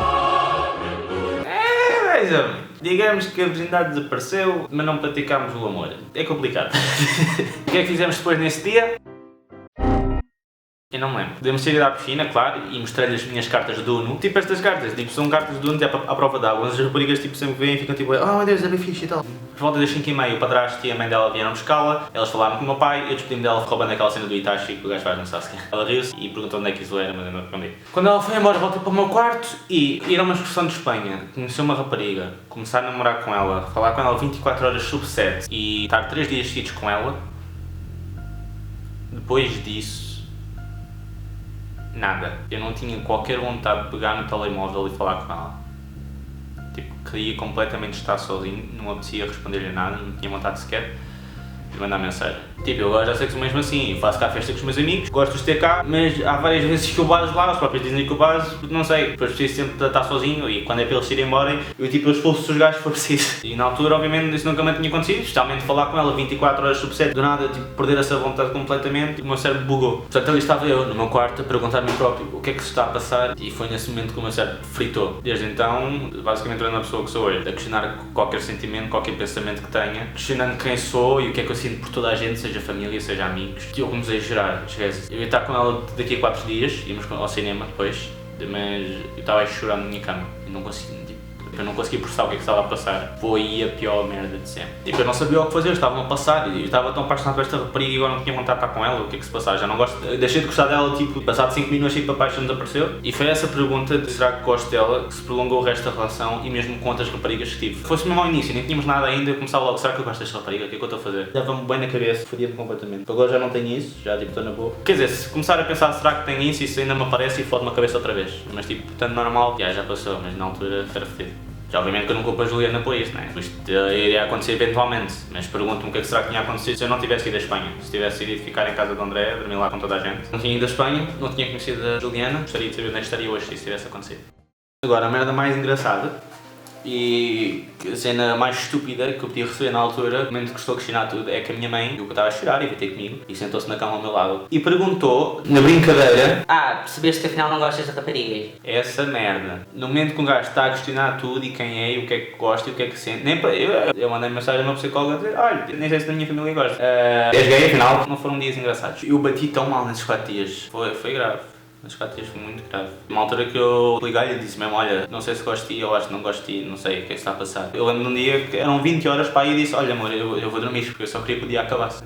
S1: Veja-me, digamos que a virgindade desapareceu, mas não praticámos o amor. É complicado. O que é que fizemos depois nesse dia? Eu não me lembro. Podemos sair à piscina, claro, e mostrei-lhe as minhas cartas do Uno. Tipo estas cartas, tipo, são cartas do Uno à prova d'água. As raparigas tipo, sempre vêm e ficam tipo, oh meu Deus, é bem fixe e tal. Por volta das 5h30, o padrasto e a mãe dela vieram buscá-la. Elas falaram com o meu pai, eu despedi-me dela roubando aquela cena do Itachi que o gajo faz no Sasuke. Ela riu-se e perguntou onde é que isso era, mas eu não respondi. Quando ela foi embora, voltei para o meu quarto e ir a uma excursão de Espanha. Conheci uma rapariga, começar a namorar com ela, falar com ela 24 horas sobre 7 e estar 3 dias seguidos com ela. Depois disso, nada. Eu não tinha qualquer vontade de pegar no telemóvel e falar com ela. Tipo, queria completamente estar sozinho, não apetecia responder-lhe nada, não tinha vontade sequer. e mandar mensagem. Tipo, eu agora já sei que sou mesmo assim, faço cá festa com os meus amigos, gosto de ter cá, mas há várias vezes que eu baso lá, os próprios dizem que eu baso, porque não sei, depois preciso sempre de estar sozinho e quando é para eles irem embora, eu tipo, eu expulso os gajos se for preciso. E na altura, obviamente, isso nunca me tinha acontecido, especialmente falar com ela 24 horas sobre 7, do nada, tipo, perder essa vontade completamente e o meu cérebro bugou. Portanto, ali estava eu, no meu quarto, a perguntar a mim próprio o que é que se está a passar e foi nesse momento que o meu cérebro fritou. Desde então, basicamente, eu na pessoa que sou hoje, a questionar qualquer sentimento, qualquer pensamento que tenha, questionando quem sou e o que é que eu sinto por toda a gente, seja família, seja amigos. E eu comecei a chorar, esquece. Eu ia estar com ela daqui a 4 dias, íamos ao cinema depois, mas eu estava a chorar na minha cama e não conseguia. Eu não conseguia processar o que é que estava a passar. Foi a pior merda de sempre. Tipo, eu não sabia o que fazer, estavam a passar e eu estava tão apaixonado por esta rapariga e agora não tinha vontade de estar com ela. O que é que se passava? Já não gosto. Deixei de gostar dela, tipo, passado 5 minutos achei que a paixão desapareceu. E foi essa pergunta de será que gosto dela que se prolongou o resto da relação e mesmo com outras raparigas que tive. Fosse mesmo ao início, nem tínhamos nada ainda, eu começava logo, será que eu gosto desta rapariga? O que é que eu estou a fazer? Dava-me bem na cabeça, fodia-me completamente. Agora já não tenho isso, já tipo estou na boa. Quer dizer, se começar a pensar será que tenho isso ainda me aparece e fode-me a cabeça outra vez. Mas tipo, tanto normal, já passou, mas na altura era fedido. Já obviamente que eu não culpo a Juliana por isto, né? Isto iria acontecer eventualmente, mas pergunto-me o que é que será que tinha acontecido se eu não tivesse ido à Espanha. Se tivesse ido ficar em casa de André, dormir lá com toda a gente. Não tinha ido à Espanha, não tinha conhecido a Juliana, gostaria de saber onde é que estaria hoje se isso tivesse acontecido. Agora, a merda mais engraçada e a cena mais estúpida que eu podia receber na altura, no momento que estou a questionar tudo, é que a minha mãe viu que eu estava a chorar e veio ter comigo e sentou-se na cama ao meu lado e perguntou, na brincadeira,
S6: Percebeste que afinal não gostas de raparigas?
S1: essa merda. No momento que um gajo está a questionar tudo e quem é e o que é que gosta e o que é que sente, nem para eu mandei mensagem a uma psicóloga a dizer, olha, nem sei se da minha família gosta. És gay, afinal? Não foram dias engraçados. Eu bati tão mal nesses 4 dias, foi grave. Mas 4 dias foi muito grave. Uma altura que eu liguei e disse mesmo, olha, não sei se gosto de ti, eu acho que não gosto de ti, não sei o que é que está a passar. Eu lembro de um dia que eram 20 horas para aí e disse, olha amor, eu vou dormir porque eu só queria que o dia acabasse.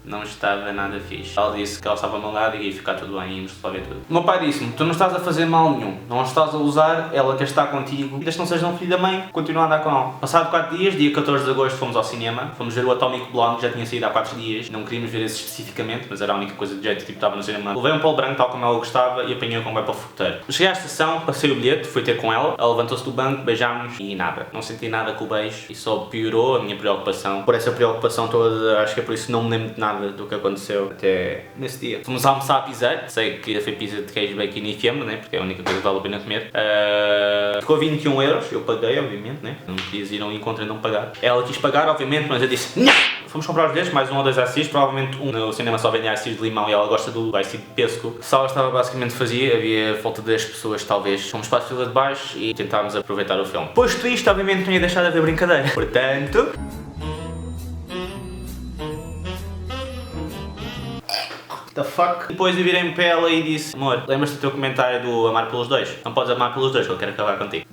S1: Não estava nada fixe. Ela disse que ela estava ao meu lado e ia ficar tudo bem e íamos resolver tudo. O meu pai disse-me, tu não estás a fazer mal nenhum, não a estás a usar, ela quer estar contigo, desde que não seja um filho da mãe, continua a andar com ela. Passado 4 dias, dia 14 de agosto fomos ao cinema, fomos ver o Atomic Blonde, já tinha saído há 4 dias, não queríamos ver esse especificamente, mas era a única coisa de jeito, tipo estava no cinema. Levei um polo branco tal como ela gostava e apanhei o comboio para o fogoteiro. Cheguei à estação, passei o bilhete, fui ter com ela levantou-se do banco, beijámos e nada. Não senti nada com o beijo e só piorou a minha preocupação. Por essa preocupação toda, acho que é por isso que não me lembro de nada do que aconteceu até nesse dia. Fomos almoçar a Pizzar, sei que foi pizza de queijo, bacon e fiambre, né? Porque é a única coisa que vale a pena comer. Ficou 21 euros, eu paguei, obviamente, né? Não podias ir a um encontro e não pagar. Ela quis pagar, obviamente, mas eu disse não! Fomos comprar os bilhetes, mais 1 ou 2 assis, provavelmente um no cinema só vendia assis de limão e ela gosta do assis de pêssego. A sala estava basicamente vazia, havia volta de 10 pessoas talvez. Fomos para a fila de baixo e tentámos aproveitar o filme. Posto isto, obviamente não ia deixar de haver brincadeira. Portanto... The fuck? Depois eu virei-me para ela e disse, amor, lembras-te do teu comentário do amar pelos dois? Não podes amar pelos dois, que eu quero acabar contigo.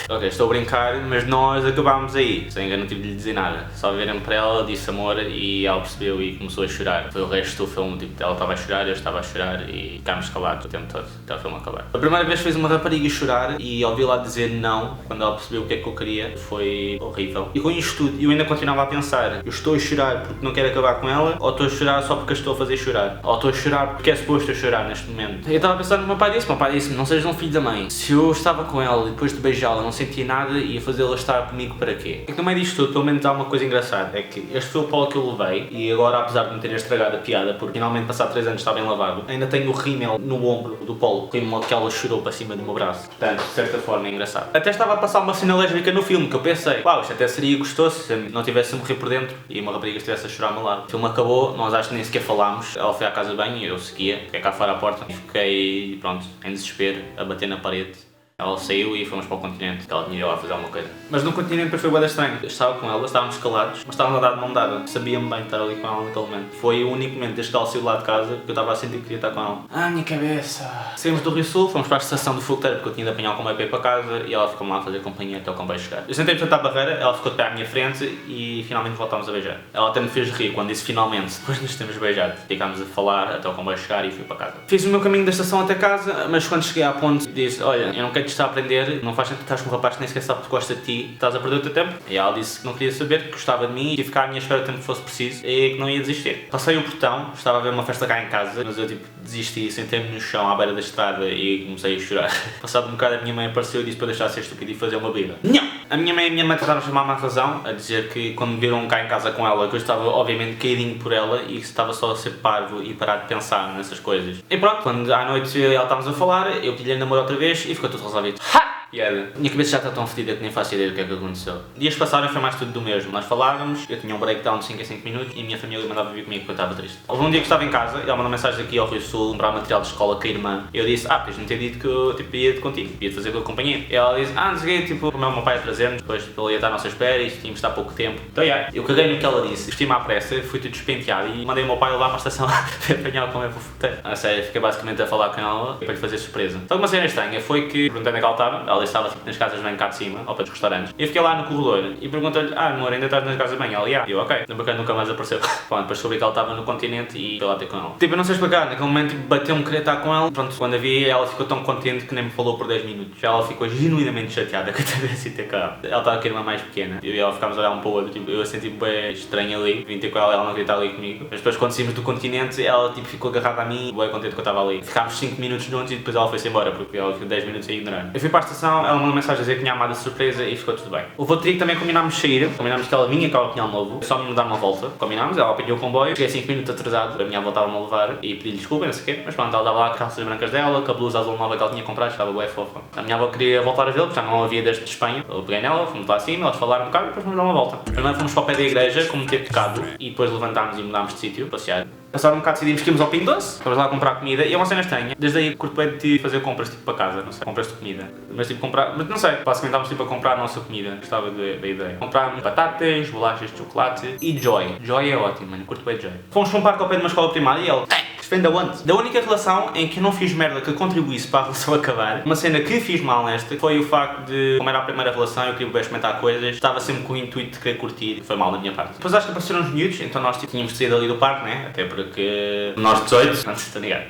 S1: Ok, estou a brincar, mas nós acabámos aí, sem ainda não tive de lhe dizer nada. Só virei-me para ela, disse amor e ela percebeu e começou a chorar. Foi o resto do filme, tipo, ela estava a chorar, eu estava a chorar e ficámos calados o tempo todo, até o filme acabar. A primeira vez fez uma rapariga chorar e ouvi-la dizer não, quando ela percebeu o que é que eu queria, foi horrível. E com isto tudo, eu ainda continuava a pensar, eu estou a chorar porque não quero acabar com ela, ou estou a chorar só porque a estou a fazer chorar? Ou estou a chorar porque é suposto eu chorar neste momento? Eu estava a pensar no meu pai disse-me, não sejas um filho da mãe. Se eu estava com ela e depois de beijá-la não sentia nada, ia fazê-la estar comigo para quê? É que no meio disto tudo, pelo menos há uma coisa engraçada, é que este foi o polo que eu levei e agora, apesar de me ter estragado a piada, porque finalmente passado 3 anos está bem lavado, ainda tenho o rímel no ombro do polo, o rímel que ela chorou para cima do meu braço. Portanto, de certa forma é engraçado. Até estava a passar uma cena lésbica no filme, que eu pensei, uau, isto até seria gostoso se não tivesse a morrer por dentro e uma rapariga estivesse a chorar ao meu lado. O filme acabou, nós acho que nem sequer falámos, ela foi à casa de banho e eu seguia, fiquei cá fora à porta e fiquei, pronto, em desespero, a bater na parede. Ela saiu e fomos para o continente, ela tinha ido lá fazer alguma coisa. Mas no continente depois foi bué estranho. Eu estava com ela, estávamos calados, mas estávamos a dar de mão dada. Sabia-me bem estar ali com ela naquele momento. Foi o único momento desde que ela saiu lá de casa que eu estava a sentir que queria estar com ela. Ah, minha cabeça! Saímos do Rio Sul, fomos para a estação do fogoteiro porque eu tinha de apanhar o comboio para ir para casa e ela ficou lá a fazer companhia até o comboio chegar. Eu sentei-me frente à barreira, ela ficou de pé à minha frente e finalmente voltámos a beijar. Ela até me fez rir quando disse finalmente, depois de nos termos beijado. Ficámos a falar até o comboio chegar e fui para casa. Fiz o meu caminho da estação até casa, mas quando cheguei à ponte disse, olha, eu não quero te estar a aprender, não faz sentido estás com um rapaz que nem sequer sabe que gosta de ti, estás a perder o teu tempo. E ela disse que não queria saber, que gostava de mim e ficar à minha espera o tempo que fosse preciso e que não ia desistir. Passei o portão, estava a ver uma festa cá em casa, mas eu tipo desisti, sentei-me no chão à beira da estrada e comecei a chorar. Passado um bocado a minha mãe apareceu e disse para deixar de ser estúpido e fazer uma briga. Não! A minha mãe e a minha mãe tentaram chamar-me à razão, a dizer que quando me viram cá em casa com ela, que eu estava obviamente caidinho por ela e que estava só a ser parvo e parar de pensar nessas coisas. E pronto, quando à noite ela estávamos a falar, eu pedi-lhe namoro outra vez e ficou tudo resolvido. Ha! Piada. Minha cabeça já está tão fedida que nem faço ideia do que é que aconteceu. Dias passaram e foi mais tudo do mesmo. Nós falávamos, eu tinha um breakdown de 5 em 5 minutos e a minha família mandava vir comigo porque eu estava triste. Houve um dia que estava em casa e ela mandou mensagem aqui ao Rio Sul, comprar material de escola com a irmã. Eu disse, tens-me ter dito que eu tipo, ia contigo, ia fazer com a companhia. E ela disse, não sei o quê, tipo, como é o meu pai a trazer-nos, depois ele ia estar à nossa espera e tínhamos de estar pouco tempo. Então, eu caguei no que ela disse, vesti-me à pressa, fui tudo despenteado e mandei o meu pai levar para a estação para apanhar como é para o foteiro. A sério, fiquei basicamente a falar com ela para lhe fazer surpresa. Só que uma cena estranha foi que, perguntei onde é que ela estava, ela estava tipo, nas casas bem cá de cima, ao pé dos restaurantes. Eu fiquei lá no corredor e perguntei-lhe, amor, ainda estás nas casas bem? Ela, e eu, ok. Não bacana, nunca mais apareceu. Pronto, depois soube que ela estava no continente e fui lá ter com ela. Tipo, eu não sei explicar, naquele momento tipo, bateu-me querer estar com ela. Pronto, quando a vi, ela ficou tão contente que nem me falou por 10 minutos. Ela ficou genuinamente chateada que eu tivesse ido ter com ela. Ela estava com a irmã mais pequena. Eu e ela ficámos a olhar um para o outro, tipo, eu senti-me bem estranho ali. Vim ter com ela, ela não queria estar ali comigo. Mas depois quando saímos do continente, ela tipo, ficou agarrada a mim, bem contente que eu estava ali. Ficámos 5 minutos juntos e depois ela foi-se embora, porque ela ficou 10 minutos a ignorar. Eu fui para a estação, ela mandou mensagem a dizer que tinha amado a surpresa e ficou tudo bem. O outro dia que também combinámos sair, combinámos que ela vinha cá ao Pinhal Novo, só me dar uma volta. Combinámos, ela apanhou o comboio, cheguei 5 minutos atrasado, a minha avó estava-me a levar e pedi-lhe desculpa, não sei o quê, mas pronto, ela estava lá com as calças brancas dela, com a blusa azul nova que ela tinha comprado, estava bem fofa. A minha avó queria voltar a vê-lo, porque já não havia desde Espanha. Eu peguei nela, fomos lá acima, eles falaram um bocado e depois fomos dar uma volta. Primeiro fomos para o pé da igreja, cometer pecado, e depois levantámos e mudámos de sítio, passear. Passaram um bocado, decidimos que íamos ao Pingo Doce, fomos lá comprar comida e é uma cena estranha. Desde aí curto bem de fazer compras tipo para casa, não sei, compras de comida. Mas tipo comprar, mas não sei, basicamente estávamos tipo a comprar a nossa comida, gostava da ideia. Comprámos batatas, bolachas de chocolate e Joy. Joy é ótimo, mano, curto bem Joy. Fomos para um parque ao pé de uma escola primária e ele, defenda onde? Da única relação em que eu não fiz merda que contribuísse para a relação acabar, uma cena que fiz mal nesta foi o facto de, como era a primeira relação, eu queria bem experimentar coisas, estava sempre com o intuito de querer curtir, foi mal da minha parte. Depois acho que apareceram os miúdos, então nós tipo, tínhamos de sair dali do parque, né? Até porque nós 18, não estou ligado.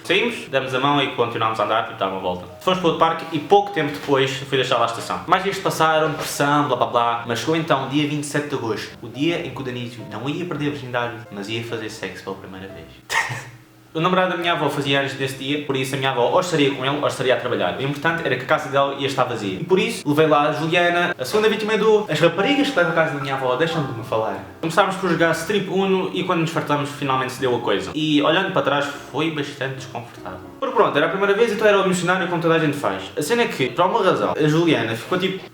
S1: Saímos, demos a mão e continuámos a andar, tipo, dar uma volta. Fomos para outro parque e pouco tempo depois fui deixar lá a estação. Mais dias passaram, pressão, blá blá blá, mas chegou então o dia 27 de agosto, o dia em que o Danísio não ia perder a virgindade, mas ia fazer sexo pela primeira vez. O namorado da minha avó fazia anos desse dia, por isso a minha avó ou estaria com ele ou estaria a trabalhar. O importante era que a casa dela ia estar vazia. E por isso levei lá a Juliana, a segunda vítima do... As raparigas que levam a casa da minha avó deixam de me falar. Começámos por jogar Strip Uno e quando nos fartámos finalmente se deu a coisa. E olhando para trás foi bastante desconfortável. Porque pronto, era a primeira vez, então era o missionário como toda a gente faz. A cena é que, por alguma razão, a Juliana ficou tipo...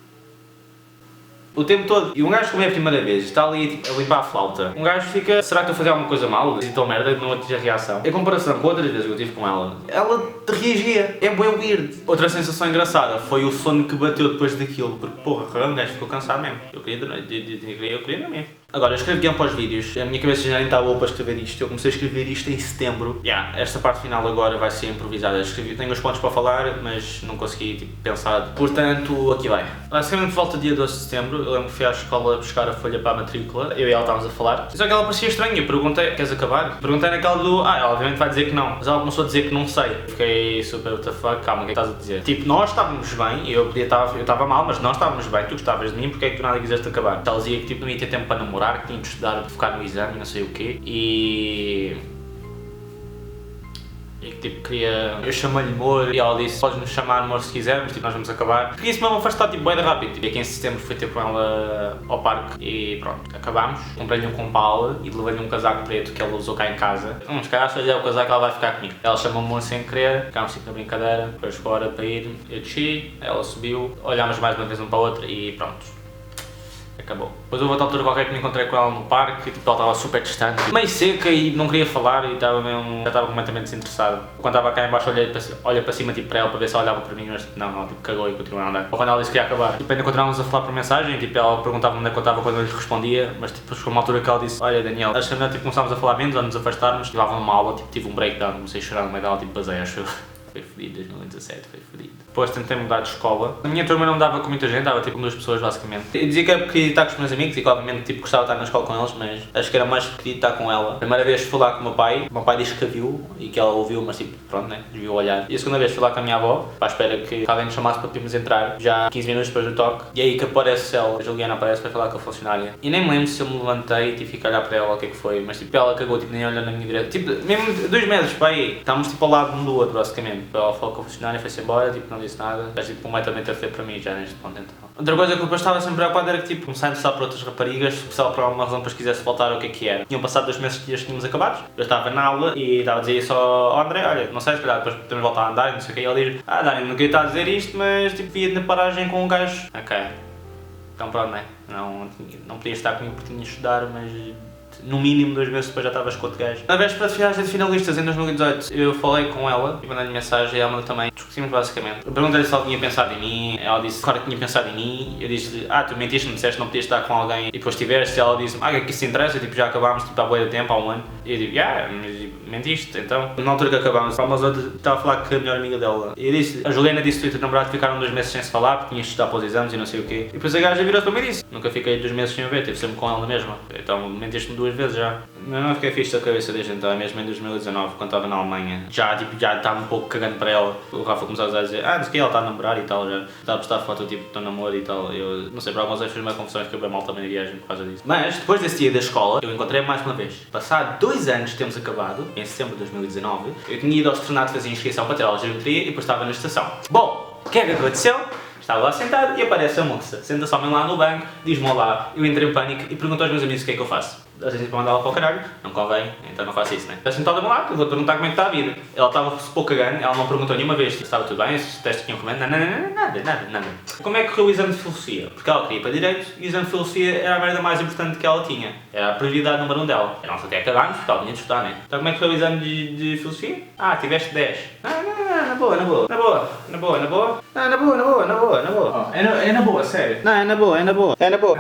S1: o tempo todo. E um gajo, como é a primeira vez, está ali tipo, a limpar a flauta. Um gajo fica, será que estou a fazer alguma coisa mal? E então merda, não atinge a reação. Em comparação com outras vezes que eu tive com ela, ela reagia. É bem weird. Outra sensação engraçada foi o sono que bateu depois daquilo. Porque porra, o gajo ficou cansado mesmo. Eu queria mesmo. Agora, eu escrevi guião para os vídeos, a minha cabeça já nem está boa para escrever isto, eu comecei a escrever isto em setembro. Esta parte final agora vai ser improvisada, tenho os pontos para falar, mas não consegui tipo, pensar, portanto, aqui vai. Basicamente, volta dia 12 de setembro, eu lembro que fui à escola buscar a folha para a matrícula, eu e ela estávamos a falar, só que ela parecia estranha, eu perguntei, queres acabar? Perguntei naquela do, ela obviamente vai dizer que não, mas ela começou a dizer que não sei. Fiquei super what the fuck, calma, o que é que estás a dizer? Tipo, nós estávamos bem, eu estava mal, mas nós estávamos bem, tu gostavas de mim, porque é que tu nada quiseste acabar? Ela dizia que tipo, não ia ter tempo para namorar, que tinha de estudar, de focar no exame, não sei o quê, e que tipo queria, eu chamei-lhe amor e ela disse, podes nos chamar amor se quisermos, tipo nós vamos acabar, porque isso mesmo afastar tipo bem rápido, tipo, e aqui em setembro fui ter com ela ao parque e pronto, acabámos, comprei-lhe um compal e levei-lhe um casaco preto que ela usou cá em casa, se calhar se lhe der o casaco ela vai ficar comigo, ela chamou-me amor sem querer, ficámos tipo na brincadeira, depois fora para ir, eu desci, ela subiu, olhámos mais uma vez um para o outro e pronto. Acabou. Depois houve outra altura qualquer que me encontrei com ela no parque, tipo, ela estava super distante, meio seca e não queria falar e estava mesmo, já estava completamente desinteressada. Quando estava cá em baixo olhei para cima tipo, para ela para ver se ela olhava para mim, mas tipo, não, tipo, cagou e continuou a andar. Ou quando ela disse que ia acabar, tipo, ainda continuávamos a falar por mensagem, tipo, ela perguntava onde é que eu estava quando eu lhe respondia, mas tipo, chegou uma altura que ela disse, olha Daniel, acho que tipo, começámos a falar menos, a nos afastarmos, levavam numa aula, tipo, tive um breakdown, comecei a chorar no meio dela, tipo, basei, acho eu. Foi fodido, 2017, foi fodido. Depois tentei mudar de escola. Na minha turma não dava com muita gente, dava tipo com 2 pessoas basicamente. Eu dizia que era porque queria estar com os meus amigos e que obviamente tipo, gostava de estar na escola com eles, mas acho que era mais porque queria estar com ela. A primeira vez fui lá com o meu pai disse que a viu e que ela ouviu, mas tipo, pronto, né, desviou o olhar. E a segunda vez fui lá com a minha avó, para a espera que alguém nos chamasse para podermos entrar, já 15 minutos depois do toque. E aí que aparece ela, a Juliana aparece para falar com a funcionária. E nem me lembro se eu me levantei e fiquei a olhar para ela o que é que foi, mas tipo, ela cagou, tipo, nem olhou na minha direção. Tipo, mesmo 2 metros para aí, estávamos tipo ao lado um do outro basicamente. Ela falou com a funcionária, foi-se embora, tipo, não disse nada. Estás tipo completamente a ter para mim já neste ponto então. Outra coisa que eu depois estava sempre preocupado era que tipo, comecei a interessar por outras raparigas, precisava por alguma razão depois quisesse voltar o que era. Tinham passado 2 meses que já tínhamos acabado. Eu estava na aula e estava a dizer isso ao André, olha, não sei, se calhar depois podemos voltar a andar e não sei o que. E ele diz, Dani, não queria estar a dizer isto, mas tipo, via na paragem com um gajo. Ok. Então pronto, né? Não podias estar comigo porque tinha de estudar, mas no mínimo 2 meses depois já estavas com outro gajo. Na véspera de finalistas em 2018, eu falei com ela e mandei-lhe mensagem e ela também. Discutimos basicamente. Eu perguntei-lhe se ela tinha pensado em mim, ela disse claro que tinha pensado em mim. Eu disse-lhe, tu mentiste-me, disseste que não podias estar com alguém e depois tiveste. E ela disse-me, o que é que isso interessa? Tipo, já acabámos tipo, há bué de tempo, há um ano. E eu digo, mentiste. Então, na altura que acabámos, uma outra estava a falar com a melhor amiga dela. E eu disse, a Juliana disse que o teu namorado ficaram 2 meses sem se falar porque tinhas de estudar para os exames e não sei o quê. E depois a gaja virou-se para mim e disse, nunca fiquei 2 meses sem a ver, estive sempre com ela na mesma. Então, mentiste-me 2 vezes já. Não fiquei fixe da cabeça desde então, mesmo em 2019, quando estava na Alemanha. Já estava um pouco cagando para ela. O Rafa começou a dizer, não sei o que, ela está a namorar e tal, já está a postar foto tipo do namoro e tal. Eu não sei, para algumas vezes fiz uma confusão e fiquei bem mal também na viagem por causa disso. Mas, depois desse dia da escola, eu encontrei-me mais uma vez. Passado 2 anos de termos acabado, em setembro de 2019, eu tinha ido ao Estrenado fazer inscrição para ter aula de geometria e depois estava na estação. Bom, o que é que aconteceu? Estava lá sentado e aparece a moça. Senta-se ao meu lado no banco, diz-me olá, eu entrei em pânico e pergunto aos meus amigos o que é que eu faço. Às vezes para mandá-la para o caralho, não convém, então não faço isso, né? Está sentada ao meu lado, eu vou perguntar como é que está a vida. Ela estava um pouco cagando, ela não perguntou nenhuma vez se estava tudo bem, se os testes tinham comendo, nada. Como é que correu o exame de filosofia? Porque ela queria ir para Direito e o exame de filosofia era a merda mais importante que ela tinha. Era a prioridade número 1 dela. E nós até cagámos porque ela tinha de estudar, né? Então como é que foi o exame de filosofia? Tiveste 10. Na boa.
S3: É na boa, sério.
S2: Não, é na boa.
S1: É na boa.